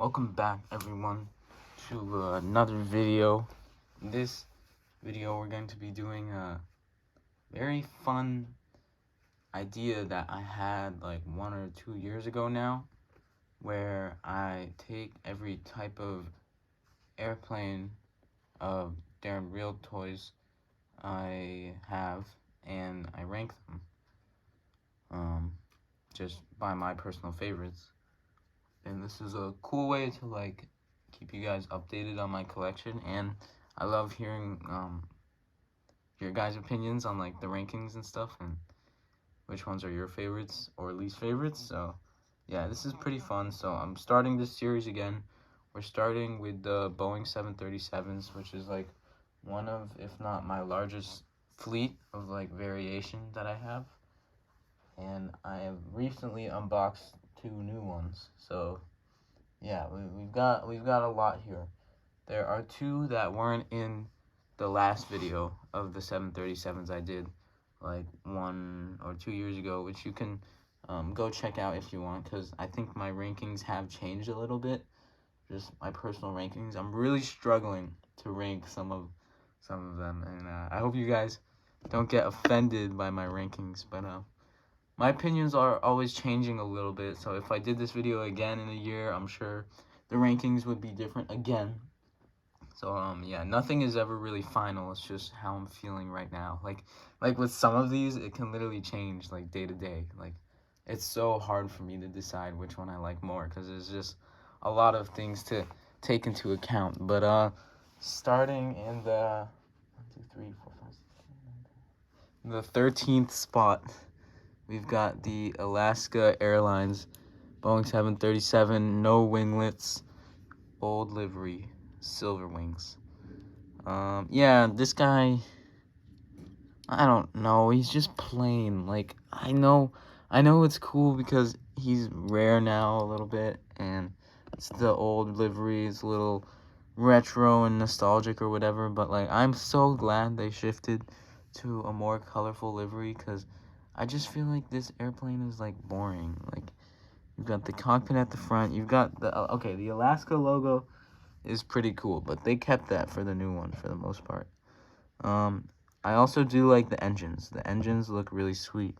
Welcome back, everyone, to another video. In this video, we're going to be doing a very fun idea that I had like 1 or 2 years ago now, where I take every type of airplane of Daron real toys I have and I rank them just by my personal favorites. And this is a cool way to like keep you guys updated on my collection, and I love hearing your guys' opinions on like the rankings and stuff, and which ones are your favorites or least favorites. So yeah, this is pretty fun. So I'm starting this series again. We're starting with the Boeing 737s, which is like one of, if not my largest fleet of like variation that I have. And I have recently unboxed 2 new ones. So yeah, we've got a lot here. There are 2 that weren't in the last video of the 737s I did like 1 or 2 years ago, which you can go check out if you want, because I think my rankings have changed a little bit. Just my personal rankings. I'm really struggling to rank some of them, and I hope you guys don't get offended by my rankings, but my opinions are always changing a little bit, so if I did this video again in a year, I'm sure the rankings would be different again. So yeah, nothing is ever really final. It's just how I'm feeling right now. Like with some of these, it can literally change like day to day. Like it's so hard for me to decide which one I like more, because there's just a lot of things to take into account. But starting in the 13th spot, we've got the Alaska Airlines Boeing 737, no winglets, old livery, silver wings. Yeah, this guy, I don't know, he's just plain. Like, I know it's cool because he's rare now a little bit, and it's the old livery, it's a little retro and nostalgic or whatever, but like, I'm so glad they shifted to a more colorful livery, because I just feel like this airplane is like boring. Like, you've got the cockpit at the front, you've got the, okay, the Alaska logo is pretty cool, but they kept that for the new one for the most part. I also do like the engines. The engines look really sweet,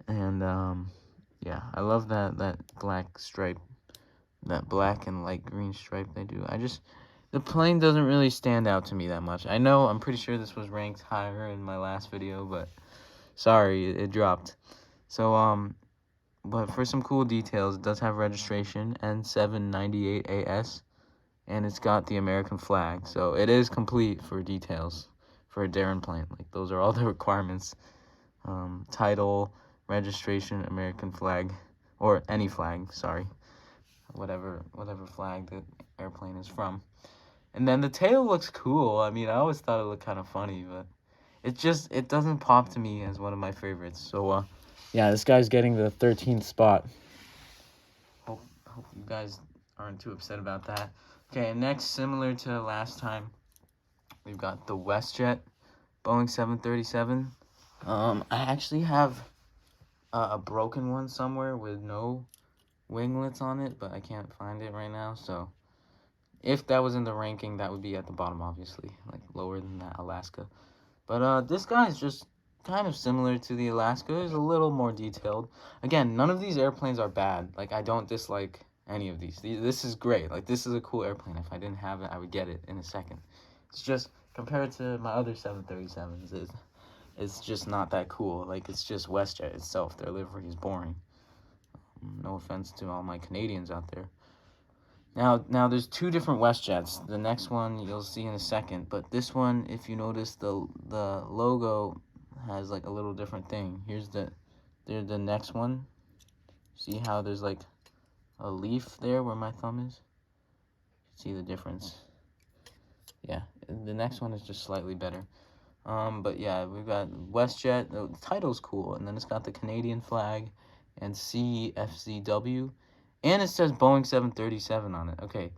and yeah, I love that black stripe, that black and light green stripe they do. The plane doesn't really stand out to me that much. I'm pretty sure this was ranked higher in my last video, but sorry, it dropped. So but for some cool details, it does have registration N798AS, and it's got the American flag, so it is complete for details for a Daron plane. Like, those are all the requirements. Title, registration, American flag, or any flag, sorry, whatever flag the airplane is from. And then the tail looks cool. I mean, I always thought it looked kind of funny, but it doesn't pop to me as one of my favorites. So yeah, this guy's getting the 13th spot. Hope you guys aren't too upset about that. Okay, and next, similar to last time, we've got the WestJet Boeing 737. I actually have a broken one somewhere with no winglets on it, but I can't find it right now. So if that was in the ranking, that would be at the bottom, obviously, like lower than that Alaska. But this guy is just kind of similar to the Alaska. It's a little more detailed. Again, none of these airplanes are bad. Like, I don't dislike any of these. This is great. Like, this is a cool airplane. If I didn't have it, I would get it in a second. It's just, compared to my other 737s, it's just not that cool. Like, it's just WestJet itself. Their livery is boring. No offense to all my Canadians out there. Now there's 2 different WestJets. The next one you'll see in a second, but this one, if you notice, the logo has like a little different thing. Here's the next one. See how there's like a leaf there where my thumb is? See the difference? Yeah, the next one is just slightly better. But yeah, we've got WestJet. The title's cool, and then it's got the Canadian flag and CFCW, and it says Boeing 737 on it. Okay,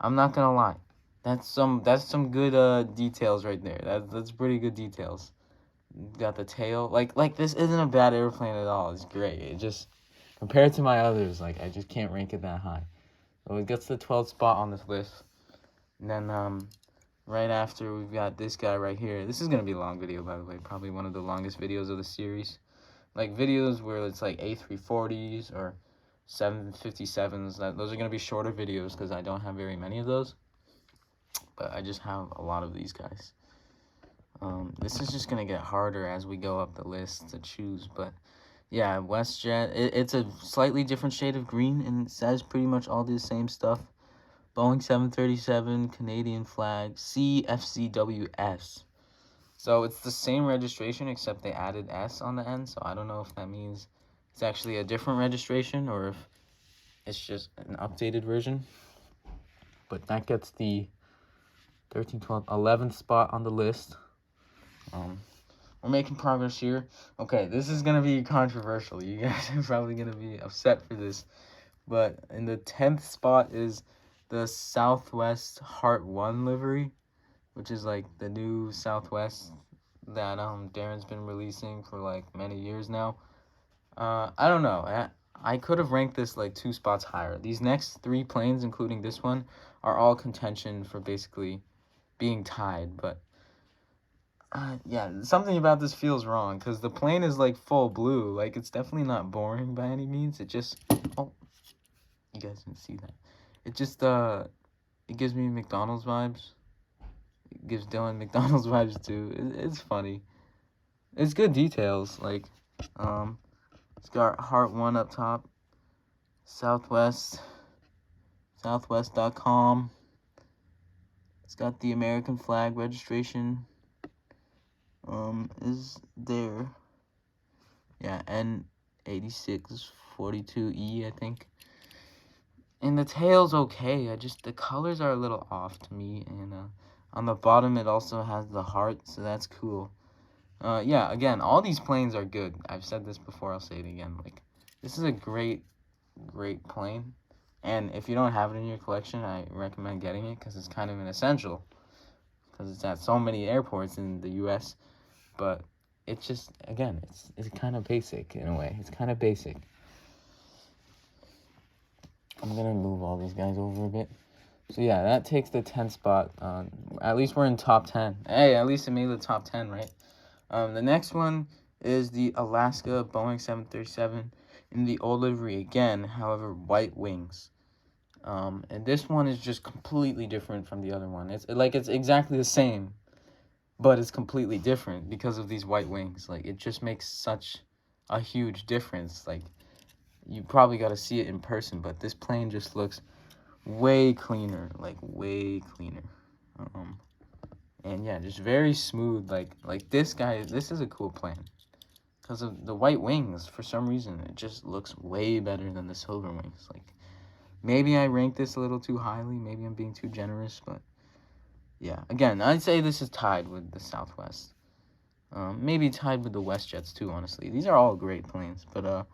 I'm not gonna lie, that's some good details right there. That's pretty good details. Got the tail. Like this isn't a bad airplane at all. It's great. It just, compared to my others, like, I just can't rank it that high. So it gets the 12th spot on this list. And then right after, we've got this guy right here. This is going to be a long video, by the way. Probably one of the longest videos of the series. Like videos where it's like A340s or 757s. Those are going to be shorter videos because I don't have very many of those. But I just have a lot of these guys. This is just going to get harder as we go up the list to choose. But yeah, WestJet, it's a slightly different shade of green, and it says pretty much all the same stuff. Boeing 737, Canadian flag, CFCWS. So it's the same registration, except they added S on the end. So I don't know if that means it's actually a different registration or if it's just an updated version. But that gets the 13th, 12th, 11th spot on the list. We're making progress here. Okay, this is going to be controversial. You guys are probably going to be upset for this. But in the 10th spot is the Southwest Heart 1 livery, which is like the new Southwest that Daron's been releasing for like many years now. I don't know. I could have ranked this like 2 spots higher. These next 3 planes, including this one, are all contention for basically being tied. But yeah, something about this feels wrong because the plane is like full blue. Like, it's definitely not boring by any means. It just, oh, you guys didn't see that. It just it gives me McDonald's vibes. It gives Dylan McDonald's vibes too. It's funny. It's good details. Like, it's got Heart 1 up top. Southwest.com. It's got the American flag registration. Is there. Yeah, N8642E, I think. And the tail's okay. The colors are a little off to me. And on the bottom, it also has the heart, so that's cool. Yeah, again, all these planes are good. I've said this before, I'll say it again. Like, this is a great plane. And if you don't have it in your collection, I recommend getting it because it's kind of an essential. Because it's at so many airports in the U.S. But it's just, again, it's kind of basic in a way. It's kind of basic. I'm going to move all these guys over a bit. So yeah, that takes the 10th spot. At least we're in top 10. Hey, at least it made the top 10, right? The next one is the Alaska Boeing 737 in the old livery again, however, white wings. And this one is just completely different from the other one. It's exactly the same, but it's completely different because of these white wings. Like, it just makes such a huge difference. Like, you probably got to see it in person, but this plane just looks way cleaner, like way cleaner. And yeah, just very smooth. Like this is a cool plane because of the white wings. For some reason, it just looks way better than the silver wings. Like, maybe I ranked this a little too highly. Maybe I'm being too generous, but yeah. Again, I'd say this is tied with the Southwest. Maybe tied with the WestJets too. Honestly, these are all great planes, but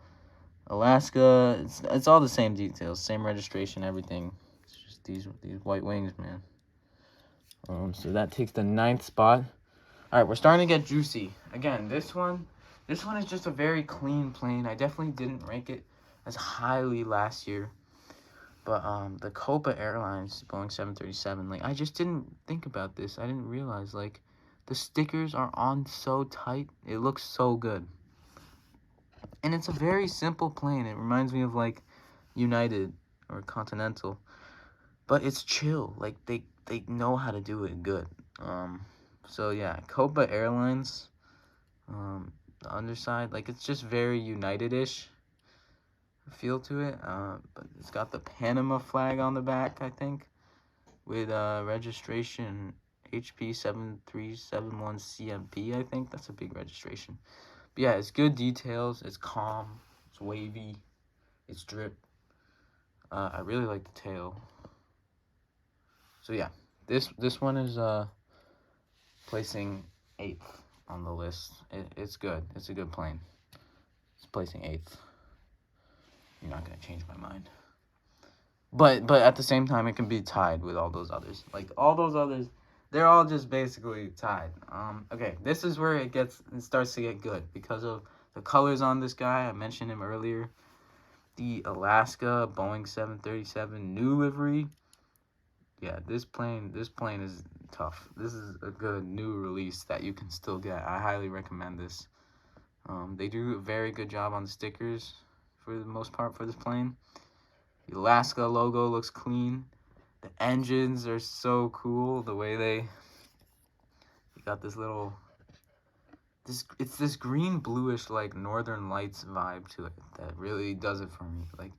Alaska, it's all the same details, same registration, everything. It's just these white wings, man. So that takes the 9th spot. All right, we're starting to get juicy. Again, this one is just a very clean plane. I definitely didn't rank it as highly last year. But the Copa Airlines Boeing 737, like, I just didn't think about this. I didn't realize, like, the stickers are on so tight. It looks so good. And it's a very simple plane. It reminds me of, like, United or Continental. But it's chill. Like, they know how to do it good. So yeah, Copa Airlines, the underside, like, it's just very United-ish feel to it. But it's got the Panama flag on the back, I think, with registration HP7371CMP, I think. That's a big registration. But yeah, it's good details. It's calm. It's wavy. It's drip. I really like the tail. So yeah, this one is placing 8th on the list. It's good. It's a good plane. It's placing 8th. You're not gonna change my mind. But at the same time, it can be tied with all those others. Like, all those others, they're all just basically tied. Okay, this is where it starts to get good because of the colors on this guy. I mentioned him earlier. the Alaska Boeing 737 new livery. Yeah, this plane is tough. This is a good new release that you can still get. I highly recommend this. They do a very good job on the stickers for the most part for this plane. The Alaska logo looks clean. The engines are so cool. The way they got this little, it's this green bluish like Northern Lights vibe to it that really does it for me. Like,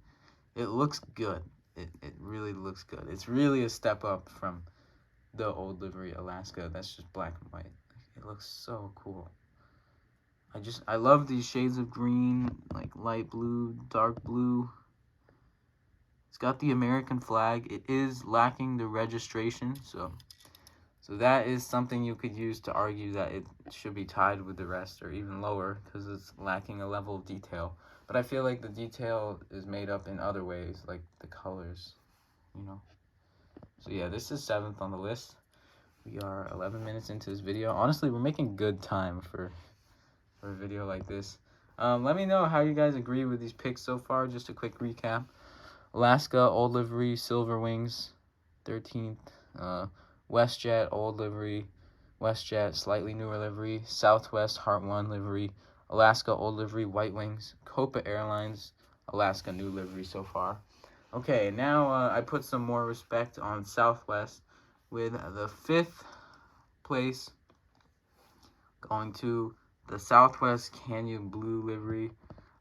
it looks good. It really looks good. It's really a step up from the old livery Alaska that's just black and white. It looks so cool. I love these shades of green, like light blue, dark blue. It's got the American flag. It is lacking the registration, so that is something you could use to argue that it should be tied with the rest or even lower because it's lacking a level of detail. But I feel like the detail is made up in other ways, like the colors, you know. So yeah, this is 7th on the list. We are 11 minutes into this video. Honestly, we're making good time for a video like this. Let me know how you guys agree with these picks so far. Just a quick recap. Alaska, old livery, silver wings, 13th. WestJet, old livery. WestJet, slightly newer livery. Southwest, Heart 1 livery. Alaska, old livery, white wings. Copa Airlines, Alaska, new livery so far. Okay, now I put some more respect on Southwest with the 5th place going to the Southwest Canyon Blue livery.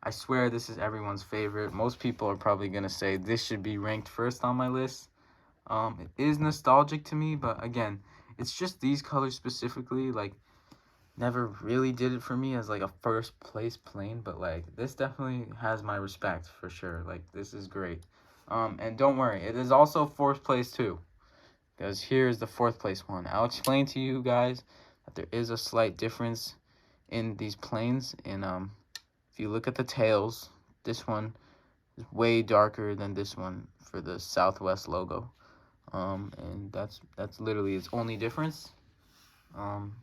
I swear this is everyone's favorite. Most people are probably going to say this should be ranked first on my list. It is nostalgic to me, but again, it's just these colors specifically, like, never really did it for me as, like, a first place plane, but, like, this definitely has my respect for sure. Like, this is great. And don't worry, it is also 4th place too, because here's the 4th place one. I'll explain to you guys that there is a slight difference in these planes. And if you look at the tails, this one is way darker than this one for the Southwest logo. And that's literally its only difference. And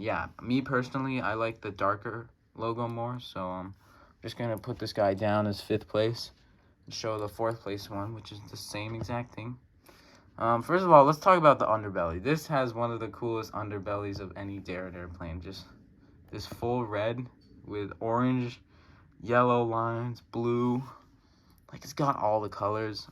yeah, me personally, I like the darker logo more, so I'm just gonna put this guy down as 5th place and show the 4th place one, which is the same exact thing. First of all, let's talk about the underbelly. This has one of the coolest underbellies of any Daron airplane. Just this full red with orange, yellow lines, blue. Like, it's got all the colors.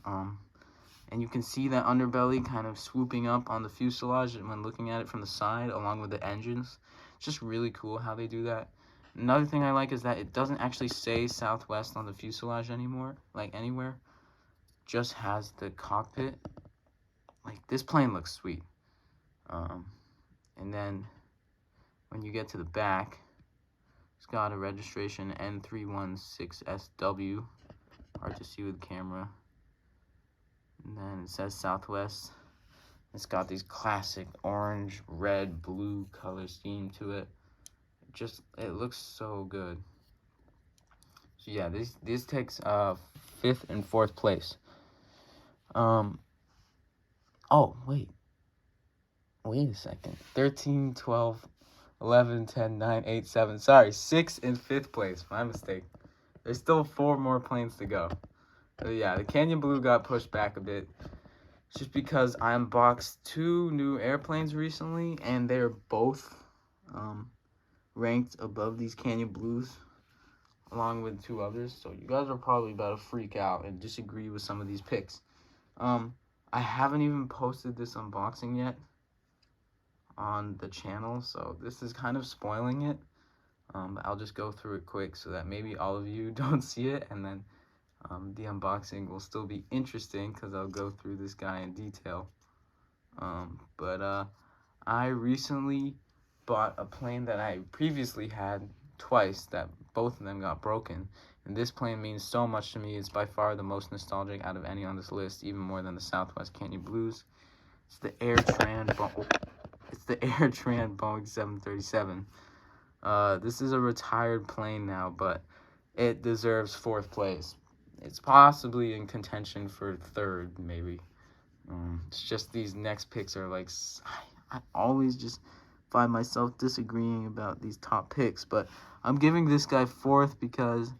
And you can see that underbelly kind of swooping up on the fuselage when looking at it from the side, along with the engines. It's just really cool how they do that. Another thing I like is that it doesn't actually say Southwest on the fuselage anymore, like anywhere. Just has the cockpit. Like, this plane looks sweet. And then when you get to the back, it's got a registration N316SW. Hard to see with the camera. And then it says Southwest. It's got these classic orange, red, blue color scheme to it. It looks so good. So yeah, this takes 5th and 4th place. Oh, wait a second. 13, 12, 11, 10, 9, 8, 7. Sorry, 6th and 5th place. My mistake. There's still 4 more planes to go. So yeah, the Canyon Blue got pushed back a bit. Just because I unboxed 2 new airplanes recently, and they're both ranked above these Canyon Blues, along with 2 others. So you guys are probably about to freak out and disagree with some of these picks. I haven't even posted this unboxing yet on the channel, so this is kind of spoiling it. But I'll just go through it quick so that maybe all of you don't see it, and then the unboxing will still be interesting because I'll go through this guy in detail. But I recently bought a plane that I previously had twice, that both of them got broken. And this plane means so much to me. It's by far the most nostalgic out of any on this list, even more than the Southwest Canyon Blues. It's the AirTran Boeing 737. This is a retired plane now, but it deserves 4th place. It's possibly in contention for 3rd, maybe. It's just these next picks are like, I always just find myself disagreeing about these top picks, but I'm giving this guy 4th because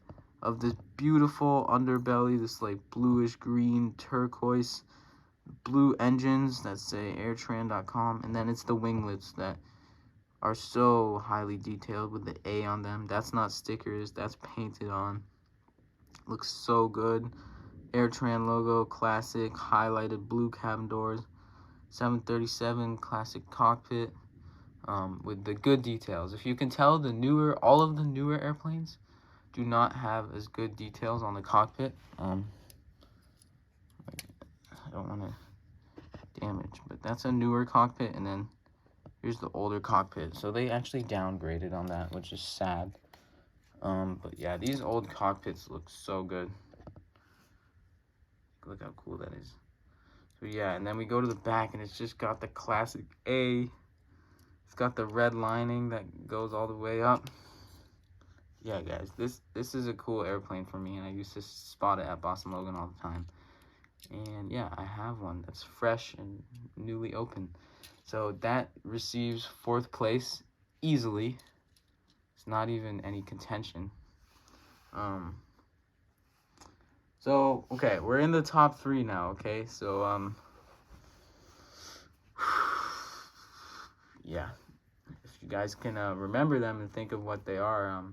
of this beautiful underbelly, this like bluish green turquoise blue engines that say airtran.com, and then it's the winglets that are so highly detailed with the A on them. That's not stickers, that's painted on. Looks so good. Airtran logo, classic, highlighted blue cabin doors, 737 classic cockpit, with the good details. If you can tell, all of the newer airplanes do not have as good details on the cockpit. I don't want to damage, but that's a newer cockpit, and then here's the older cockpit. So they actually downgraded on that, which is sad. But yeah, these old cockpits look so good. Look how cool that is. So yeah, and then we go to the back, and it's just got the classic A. It's got the red lining that goes all the way up. Yeah, guys, this is a cool airplane for me, and I used to spot it at Boston Logan all the time. And yeah, I have one that's fresh and newly open. So that receives 4th place easily. It's not even any contention. So okay, we're in the top 3 now. Okay, so yeah, if you guys can remember them and think of what they are,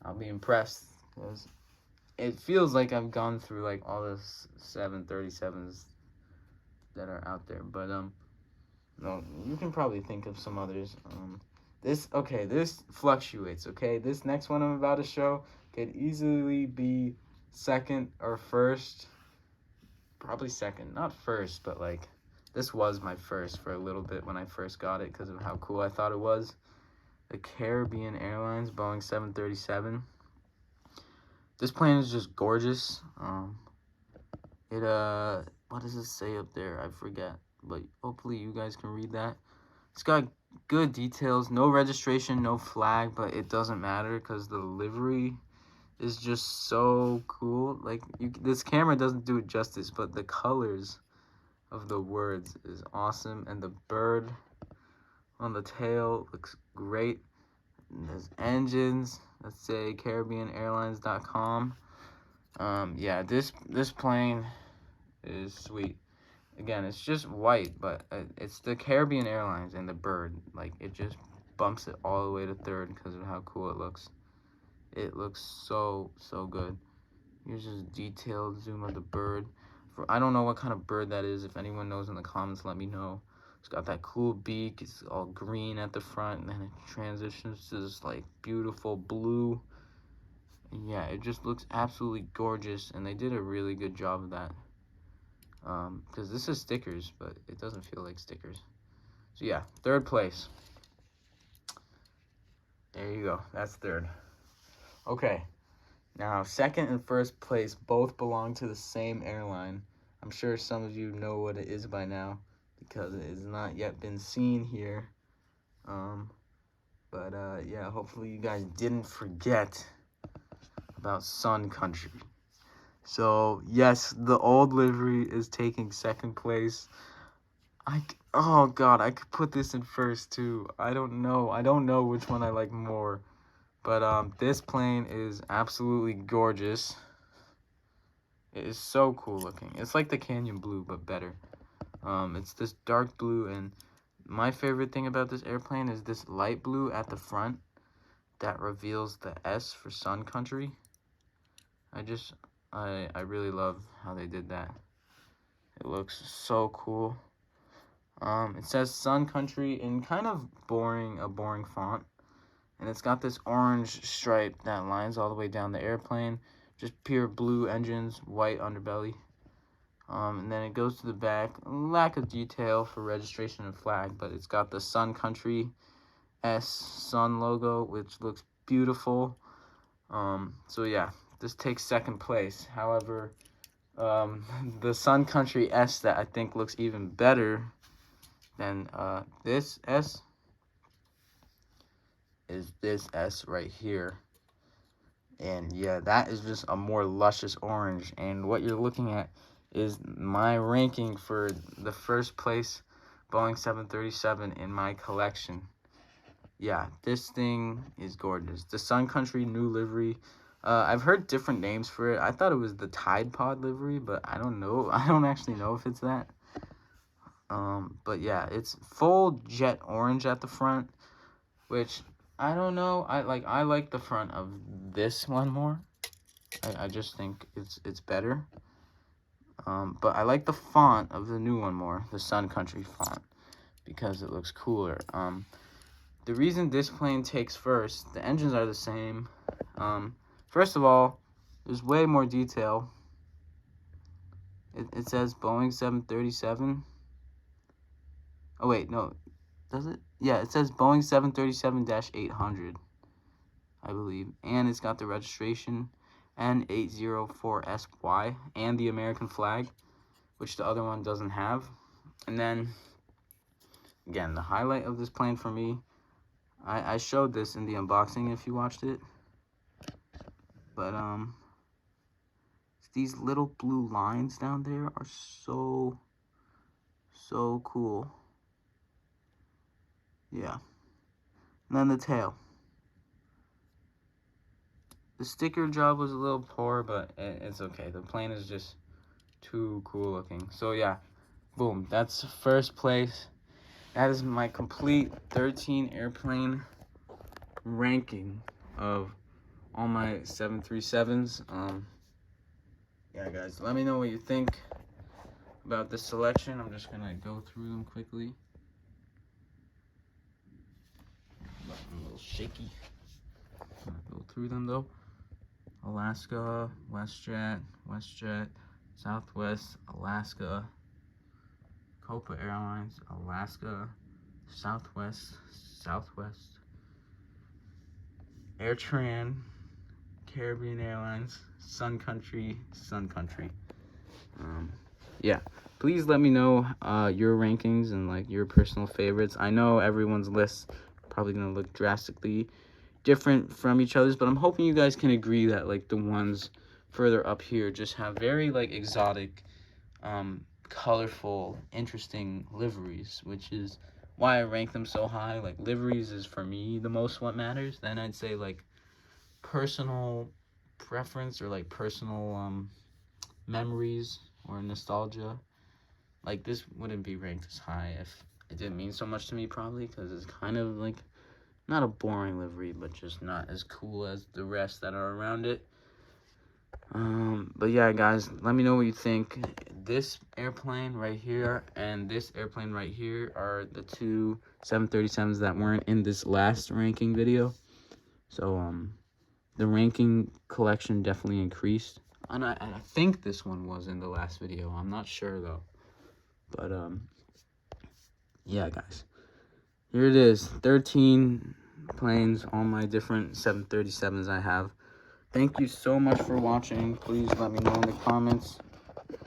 I'll be impressed, because it feels like I've gone through like all the 737s that are out there, but no, you can probably think of some others. This fluctuates. Okay, this next one I'm about to show could easily be 2nd or 1st, probably 2nd, not 1st, but like this was my 1st for a little bit when I first got it because of how cool I thought it was. The Caribbean Airlines Boeing 737. This plane is just gorgeous. What does it say up there? I forget, but hopefully you guys can read that. It's got good details, no registration, no flag, but it doesn't matter because the livery is just so cool. Like, this camera doesn't do it justice, but the colors of the words is awesome, and the bird on the tail looks great. And there's engines that say CaribbeanAirlines.com. Yeah, this plane is sweet. Again, it's just white, but it's the Caribbean Airlines and the bird. Like, it just bumps it all the way to 3rd because of how cool it looks. It looks so good. Here's just detailed zoom of the bird. I don't know what kind of bird that is. If anyone knows in the comments, let me know. It's got that cool beak. It's all green at the front, and then it transitions to this like beautiful blue. And yeah, it just looks absolutely gorgeous, and they did a really good job of that. Because this is stickers, but it doesn't feel like stickers. So yeah, 3rd place. There you go. That's 3rd. Okay. Now, 2nd and 1st place both belong to the same airline. I'm sure some of you know what it is by now because it has not yet been seen here. Yeah, hopefully you guys didn't forget about Sun Country. So, yes, the old livery is taking 2nd place. Oh God, I could put this in 1st too. I don't know which one I like more. But this plane is absolutely gorgeous. It is so cool looking. It's like the Canyon Blue, but better. It's this dark blue, and my favorite thing about this airplane is this light blue at the front that reveals the S for Sun Country. I really love how they did that. It looks so cool. It says Sun Country in kind of a boring font. And it's got this orange stripe that lines all the way down the airplane. Just pure blue engines, white underbelly. And then it goes to the back. Lack of detail for registration and flag, but it's got the Sun Country S Sun logo, which looks beautiful. So yeah, this takes 2nd place. However, the Sun Country S that I think looks even better than this S is this S right here. And yeah, that is just a more luscious orange. And what you're looking at is my ranking for the 1st place Boeing 737 in my collection. Yeah, this thing is gorgeous. The Sun Country new livery, I've heard different names for it. I thought it was the Tide Pod livery, but I don't know. I don't actually know if it's that. But yeah, it's full jet orange at the front, which I don't know. I like the front of this one more. I just think it's better. But I like the font of the new one more, the Sun Country font, because it looks cooler. The reason this plane takes first, the engines are the same. First of all, there's way more detail. It says Boeing 737. Oh wait, no, does it? Yeah, it says Boeing 737-800, I believe, and it's got the registration N804SY and the American flag, which the other one doesn't have. And then again, the highlight of this plane for me, I showed this in the unboxing if you watched it, but these little blue lines down there are so cool. Yeah. And then the tail. The sticker job was a little poor, but it's okay. The plane is just too cool looking. So yeah, boom, that's first place. That is my complete 13 airplane ranking of all my 737s. Yeah, guys, let me know what you think about this selection. I'm just gonna go through them quickly. I'm a little shaky. I'm gonna go through them though. Alaska, WestJet, Southwest, Alaska, Copa Airlines, Alaska, Southwest, AirTran, Caribbean Airlines, Sun Country. Yeah, please let me know your rankings and like your personal favorites. I know everyone's list probably gonna look drastically different from each other's, but I'm hoping you guys can agree that like the ones further up here just have very like exotic, colorful, interesting liveries, which is why I rank them so high. Like liveries is for me the most what matters. Then I'd say like personal preference or like personal memories or nostalgia. Like this wouldn't be ranked as high if it didn't mean so much to me, probably, because it's kind of like not a boring livery, but just not as cool as the rest that are around it. But yeah, guys, let me know what you think. This airplane right here and this airplane right here are the two 737s that weren't in this last ranking video. So, the ranking collection definitely increased. And I think this one was in the last video. I'm not sure, though. But, yeah, guys. Here it is. 13 planes, all my different 737s I have. Thank you so much for watching. Please let me know in the comments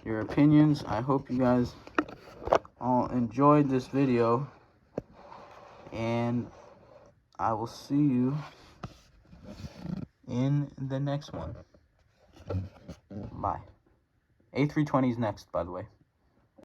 your opinions. I hope you guys all enjoyed this video. And I will see you in the next one. Bye. A320 is next, by the way.